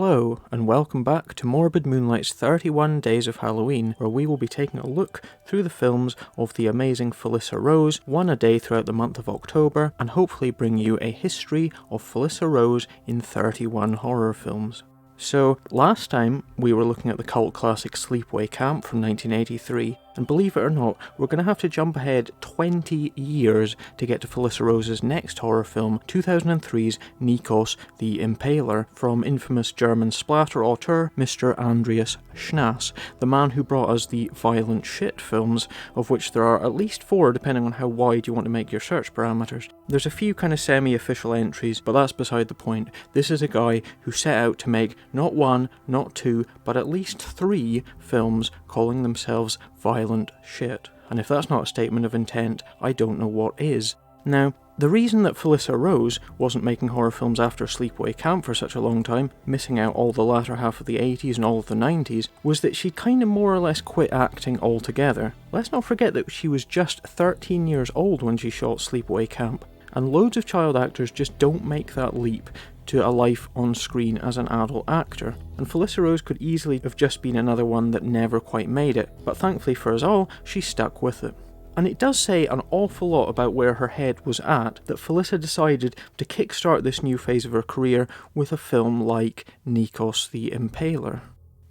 Hello, and welcome back to Morbid Moonlight's 31 Days of Halloween, where we will be taking a look through the films of the amazing Felissa Rose, one a day throughout the month of October, and hopefully bring you a history of Felissa Rose in 31 horror films. So, last time we were looking at the cult classic Sleepaway Camp from 1983, and believe it or not, we're going to have to jump ahead 20 years to get to Felissa Rose's next horror film, 2003's Nikos the Impaler, from infamous German splatter auteur Mr. Andreas Schnaaas, the man who brought us the violent shit films, of which there are at least 4 depending on how wide you want to make your search parameters. There's a few kind of semi-official entries, but that's beside the point. This is a guy who set out to make not 1, not 2, but at least 3 films calling themselves violent shit. And if that's not a statement of intent, I don't know what is. Now, the reason that Felissa Rose wasn't making horror films after Sleepaway Camp for such a long time, missing out all the latter half of the 80s and all of the 90s, was that she'd kind of more or less quit acting altogether. Let's not forget that she was just 13 years old when she shot Sleepaway Camp, and loads of child actors just don't make that leap to a life on screen as an adult actor, and Felissa Rose could easily have just been another one that never quite made it, but thankfully for us all, she stuck with it. And it does say an awful lot about where her head was at that Felissa decided to kickstart this new phase of her career with a film like Nikos the Impaler.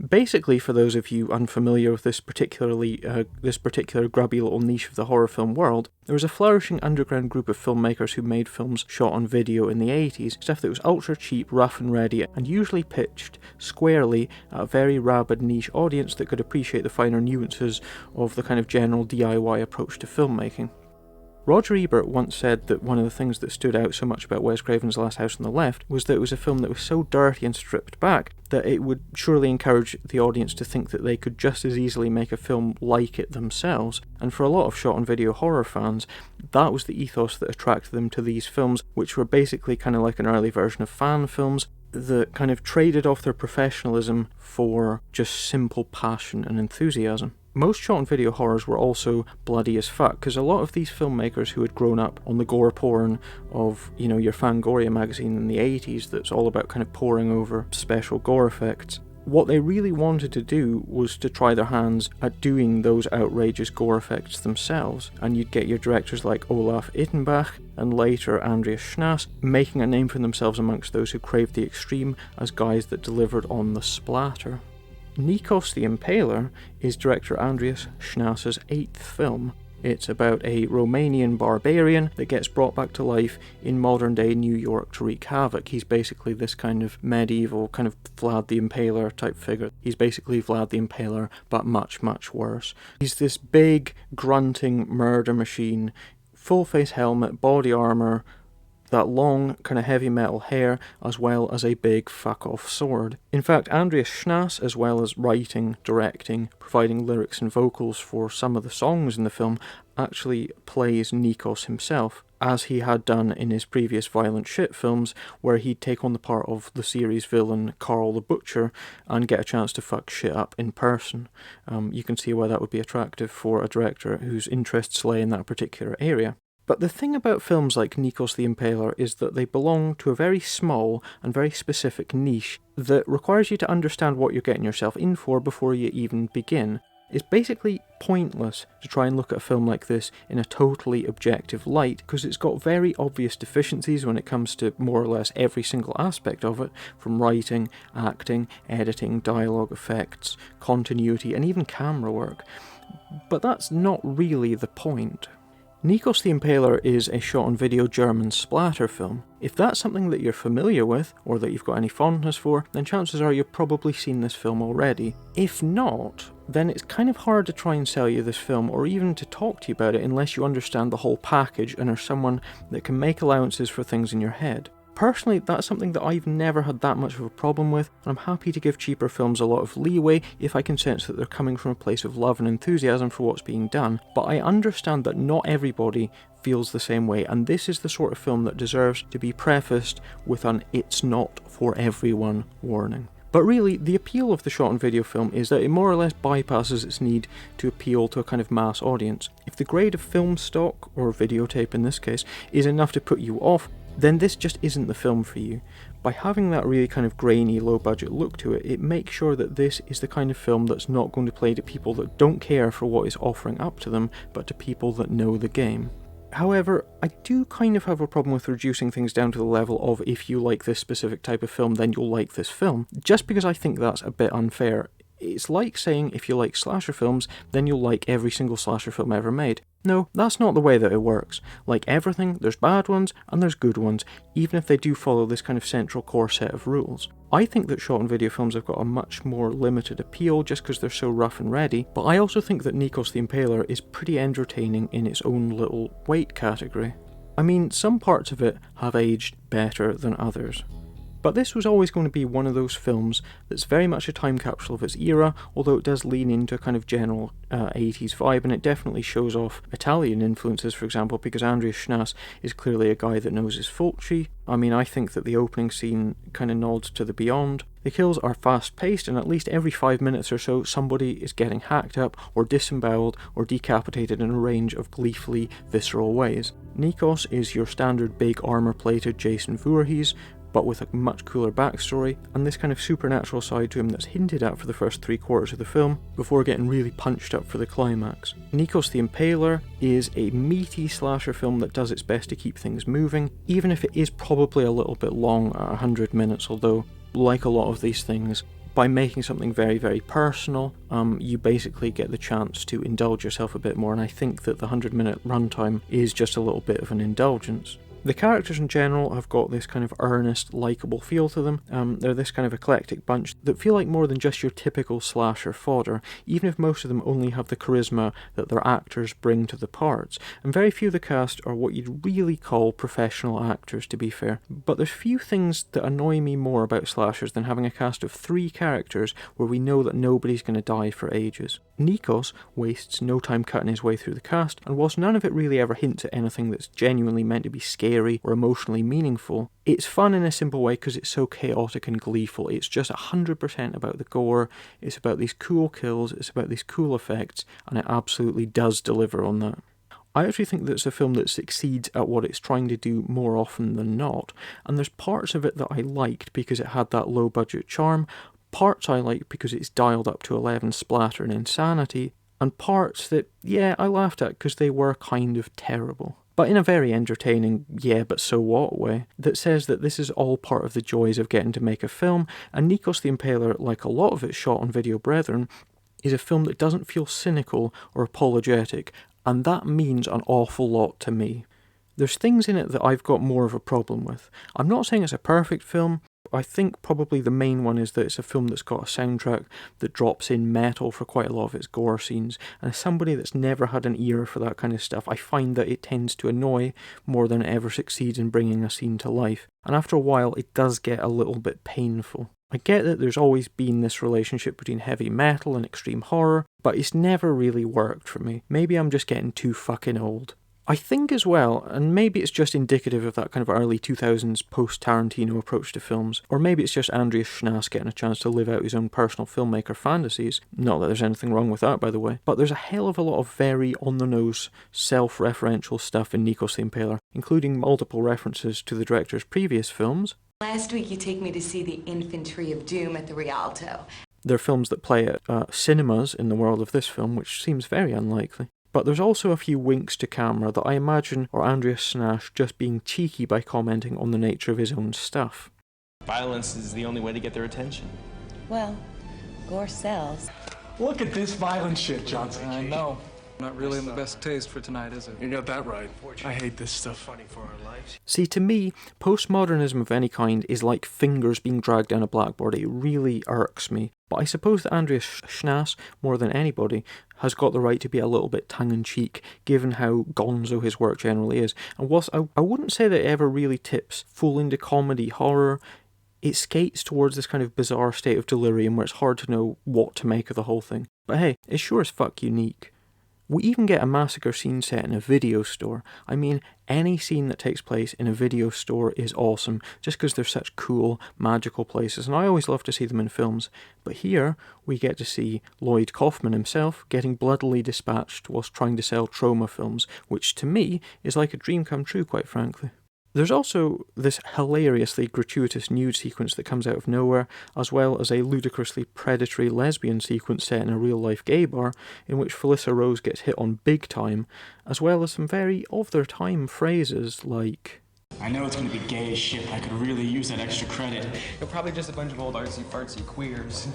Basically, for those of you unfamiliar with this particular grubby little niche of the horror film world, there was a flourishing underground group of filmmakers who made films shot on video in the 80s, stuff that was ultra cheap, rough and ready, and usually pitched squarely at a very rabid niche audience that could appreciate the finer nuances of the kind of general DIY approach to filmmaking. Roger Ebert once said that one of the things that stood out so much about Wes Craven's Last House on the Left was that it was a film that was so dirty and stripped back that it would surely encourage the audience to think that they could just as easily make a film like it themselves, and for a lot of shot-on-video horror fans, that was the ethos that attracted them to these films, which were basically kind of like an early version of fan films that kind of traded off their professionalism for just simple passion and enthusiasm. Most shot-on-video horrors were also bloody as fuck, because a lot of these filmmakers who had grown up on the gore porn of, you know, your Fangoria magazine in the 80s that's all about kind of poring over special gore effects, what they really wanted to do was to try their hands at doing those outrageous gore effects themselves, and you'd get your directors like Olaf Ittenbach and later Andreas Schnaaas making a name for themselves amongst those who craved the extreme as guys that delivered on the splatter. Nikos the Impaler is director Andreas Schnaaas' 8th film. It's about a Romanian barbarian that gets brought back to life in modern-day New York to wreak havoc. He's basically this kind of medieval, kind of Vlad the Impaler type figure. He's basically Vlad the Impaler, but much, much worse. He's this big, grunting murder machine, full-face helmet, body armour, that long, kind of heavy metal hair, as well as a big fuck-off sword. In fact, Andreas Schnaaas, as well as writing, directing, providing lyrics and vocals for some of the songs in the film, actually plays Nikos himself, as he had done in his previous violent shit films, where he'd take on the part of the series villain Carl the Butcher and get a chance to fuck shit up in person. You can see why that would be attractive for a director whose interests lay in that particular area. But the thing about films like Nikos the Impaler is that they belong to a very small and very specific niche that requires you to understand what you're getting yourself in for before you even begin. It's basically pointless to try and look at a film like this in a totally objective light, because it's got very obvious deficiencies when it comes to more or less every single aspect of it, from writing, acting, editing, dialogue effects, continuity, and even camera work. But that's not really the point. Nikos the Impaler is a shot-on-video German splatter film. If that's something that you're familiar with, or that you've got any fondness for, then chances are you've probably seen this film already. If not, then it's kind of hard to try and sell you this film, or even to talk to you about it unless you understand the whole package and are someone that can make allowances for things in your head. Personally, that's something that I've never had that much of a problem with, and I'm happy to give cheaper films a lot of leeway if I can sense that they're coming from a place of love and enthusiasm for what's being done, but I understand that not everybody feels the same way, and this is the sort of film that deserves to be prefaced with an "it's not for everyone" warning. But really, the appeal of the shot-on-video film is that it more or less bypasses its need to appeal to a kind of mass audience. If the grade of film stock, or videotape in this case, is enough to put you off, then this just isn't the film for you. By having that really kind of grainy, low-budget look to it, it makes sure that this is the kind of film that's not going to play to people that don't care for what it's offering up to them, but to people that know the game. However, I do kind of have a problem with reducing things down to the level of if you like this specific type of film, then you'll like this film, just because I think that's a bit unfair. It's like saying if you like slasher films, then you'll like every single slasher film ever made. No, that's not the way that it works. Like everything, there's bad ones and there's good ones, even if they do follow this kind of central core set of rules. I think that shot and video films have got a much more limited appeal just because they're so rough and ready, but I also think that Nikos the Impaler is pretty entertaining in its own little weight category. I mean, some parts of it have aged better than others. But this was always going to be one of those films that's very much a time capsule of its era, although it does lean into a kind of general 80s vibe, and it definitely shows off Italian influences, for example, because Andreas Schnaaas is clearly a guy that knows his Fulci. I mean, I think that the opening scene kind of nods to the Beyond. The kills are fast-paced, and at least every 5 minutes or so, somebody is getting hacked up, or disemboweled, or decapitated in a range of gleefully visceral ways. Nikos is your standard big armour-plated Jason Voorhees, but with a much cooler backstory, and this kind of supernatural side to him that's hinted at for the first 3/4 of the film, before getting really punched up for the climax. Nikos the Impaler is a meaty slasher film that does its best to keep things moving, even if it is probably a little bit long at 100 minutes, although, like a lot of these things, by making something very, very personal, you basically get the chance to indulge yourself a bit more, and I think that the 100-minute runtime is just a little bit of an indulgence. The characters in general have got this kind of earnest, likeable feel to them. They're this kind of eclectic bunch that feel like more than just your typical slasher fodder, even if most of them only have the charisma that their actors bring to the parts. And very few of the cast are what you'd really call professional actors, to be fair. But there's few things that annoy me more about slashers than having a cast of 3 characters where we know that nobody's going to die for ages. Nikos wastes no time cutting his way through the cast, and whilst none of it really ever hints at anything that's genuinely meant to be scary or emotionally meaningful, it's fun in a simple way because it's so chaotic and gleeful. It's just 100% about the gore, it's about these cool kills, it's about these cool effects, and it absolutely does deliver on that. I actually think that it's a film that succeeds at what it's trying to do more often than not, and there's parts of it that I liked because it had that low budget charm, parts I like because it's dialed up to 11 splatter and insanity, and parts that, yeah, I laughed at because they were kind of terrible. But in a very entertaining, yeah but so what way, that says that this is all part of the joys of getting to make a film, and Nikos the Impaler, like a lot of its shot on video brethren, is a film that doesn't feel cynical or apologetic, and that means an awful lot to me. There's things in it that I've got more of a problem with. I'm not saying it's a perfect film. I think probably the main one is that it's a film that's got a soundtrack that drops in metal for quite a lot of its gore scenes, and as somebody that's never had an ear for that kind of stuff, I find that it tends to annoy more than it ever succeeds in bringing a scene to life, and after a while it does get a little bit painful. I get that there's always been this relationship between heavy metal and extreme horror, but it's never really worked for me. Maybe I'm just getting too fucking old. I think as well, and maybe it's just indicative of that kind of early 2000s post-Tarantino approach to films, or maybe it's just Andreas Schnaaas getting a chance to live out his own personal filmmaker fantasies, not that there's anything wrong with that by the way, but there's a hell of a lot of very on-the-nose, self-referential stuff in Nikos the Impaler, including multiple references to the director's previous films. Last week you take me to see the Infantry of Doom at the Rialto. They're films that play at cinemas in the world of this film, which seems very unlikely. But there's also a few winks to camera that I imagine are Andreas Schnaaas just being cheeky by commenting on the nature of his own stuff. Violence is the only way to get their attention. Well, gore sells. Look at this violent shit, Johnson. I know. Not really in the best taste for tonight, is it? You got that right. I hate this stuff. See, to me, postmodernism of any kind is like fingers being dragged down a blackboard. It really irks me. But I suppose that Andreas Schnaaas, more than anybody, has got the right to be a little bit tongue-in-cheek, given how gonzo his work generally is. And whilst I wouldn't say that it ever really tips full into comedy horror, it skates towards this kind of bizarre state of delirium where it's hard to know what to make of the whole thing. But hey, it's sure as fuck unique. We even get a massacre scene set in a video store. I mean, any scene that takes place in a video store is awesome, just because they're such cool, magical places, and I always love to see them in films. But here, we get to see Lloyd Kaufman himself getting bloodily dispatched whilst trying to sell trauma films, which to me is like a dream come true, quite frankly. There's also this hilariously gratuitous nude sequence that comes out of nowhere, as well as a ludicrously predatory lesbian sequence set in a real-life gay bar, in which Felissa Rose gets hit on big time, as well as some very of-their-time phrases like, I know it's gonna be gay as shit, but I could really use that extra credit. They're probably just a bunch of old artsy-fartsy queers.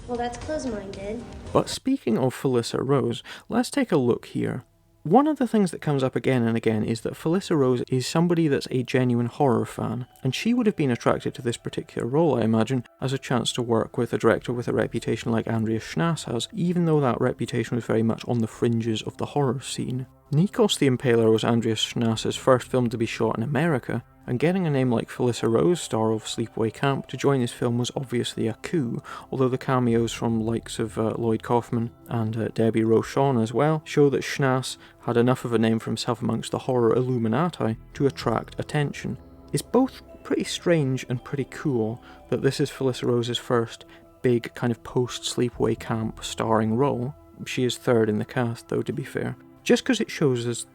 Well, that's close-minded. But speaking of Felissa Rose, let's take a look here. One of the things that comes up again and again is that Felissa Rose is somebody that's a genuine horror fan, and she would have been attracted to this particular role, I imagine, as a chance to work with a director with a reputation like Andreas Schnaaas has, even though that reputation was very much on the fringes of the horror scene. Nikos the Impaler was Andreas Schnaas's first film to be shot in America, and getting a name like Felissa Rose, star of Sleepaway Camp, to join his film was obviously a coup, although the cameos from likes of Lloyd Kaufman and Debbie Rochon as well show that Schnaaas had enough of a name for himself amongst the horror Illuminati to attract attention. It's both pretty strange and pretty cool that this is Felissa Rose's first big kind of post-Sleepaway Camp starring role. She is third in the cast though, to be fair. Just because it shows us,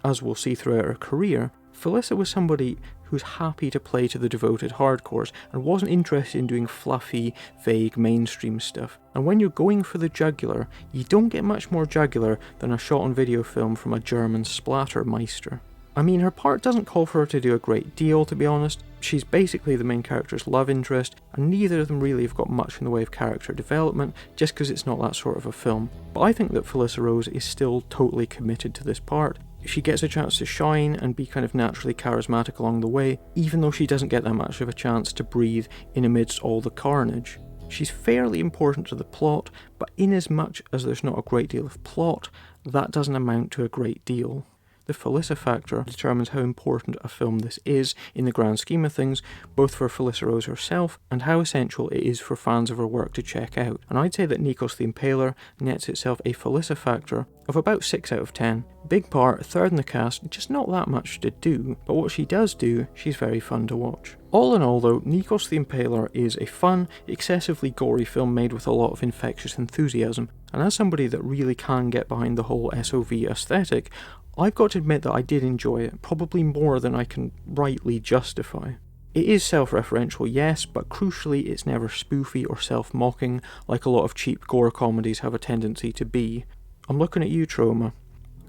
as we'll see throughout her career, Felissa was somebody who's happy to play to the devoted hardcores and wasn't interested in doing fluffy, vague mainstream stuff. And when you're going for the jugular, you don't get much more jugular than a shot-on-video film from a German Splatter Meister. I mean, her part doesn't call for her to do a great deal, to be honest. She's basically the main character's love interest, and neither of them really have got much in the way of character development, just because it's not that sort of a film. But I think that Felissa Rose is still totally committed to this part. She gets a chance to shine and be kind of naturally charismatic along the way, even though she doesn't get that much of a chance to breathe in amidst all the carnage. She's fairly important to the plot, but in as much as there's not a great deal of plot, that doesn't amount to a great deal. The Felissa factor determines how important a film this is in the grand scheme of things, both for Felissa Rose herself and how essential it is for fans of her work to check out. And I'd say that Nikos the Impaler nets itself a Felissa factor of about 6 out of 10. Big part, third in the cast, just not that much to do, but what she does do, she's very fun to watch. All in all though, Nikos the Impaler is a fun, excessively gory film made with a lot of infectious enthusiasm, and as somebody that really can get behind the whole SOV aesthetic, I've got to admit that I did enjoy it, probably more than I can rightly justify. It is self-referential, yes, but crucially it's never spoofy or self-mocking like a lot of cheap gore comedies have a tendency to be. I'm looking at you, Trauma,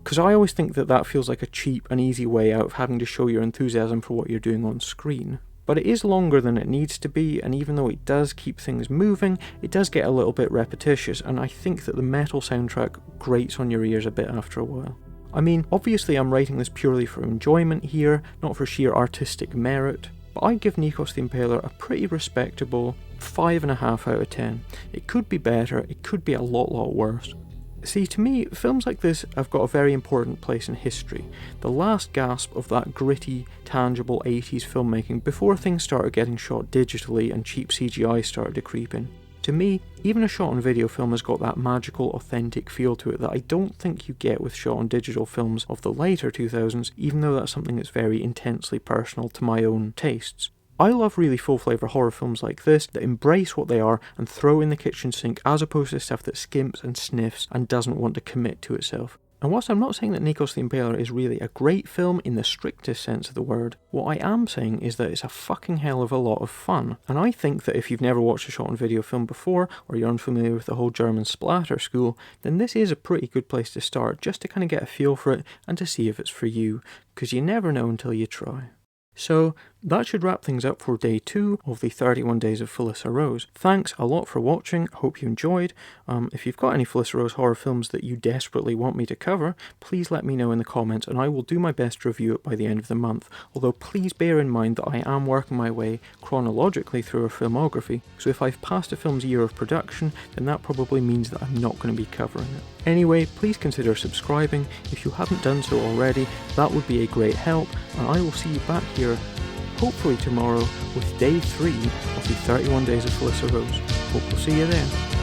because I always think that that feels like a cheap and easy way out of having to show your enthusiasm for what you're doing on screen. But it is longer than it needs to be, and even though it does keep things moving, it does get a little bit repetitious, and I think that the metal soundtrack grates on your ears a bit after a while. I mean, obviously I'm writing this purely for enjoyment here, not for sheer artistic merit, but I'd give Nikos the Impaler a pretty respectable 5.5 out of 10. It could be better, it could be a lot worse. See, to me, films like this have got a very important place in history. The last gasp of that gritty, tangible 80s filmmaking before things started getting shot digitally and cheap CGI started to creep in. To me, even a shot-on-video film has got that magical, authentic feel to it that I don't think you get with shot-on-digital films of the later 2000s, even though that's something that's very intensely personal to my own tastes. I love really full-flavour horror films like this that embrace what they are and throw in the kitchen sink as opposed to stuff that skimps and sniffs and doesn't want to commit to itself. And whilst I'm not saying that Nikos the Impaler is really a great film in the strictest sense of the word, what I am saying is that it's a fucking hell of a lot of fun. And I think that if you've never watched a shot-on-video film before, or you're unfamiliar with the whole German splatter school, then this is a pretty good place to start, just to kind of get a feel for it and to see if it's for you, because you never know until you try. So, that should wrap things up for day 2 of the 31 Days of Felissa Rose. Thanks a lot for watching, hope you enjoyed. If you've got any Felissa Rose horror films that you desperately want me to cover, please let me know in the comments and I will do my best to review it by the end of the month. Although please bear in mind that I am working my way chronologically through her filmography, so if I've passed a film's year of production, then that probably means that I'm not going to be covering it. Anyway, please consider subscribing. If you haven't done so already, that would be a great help, and I will see you back here hopefully tomorrow with day 3 of the 31 Days of Felissa Rose. Hope we'll see you then.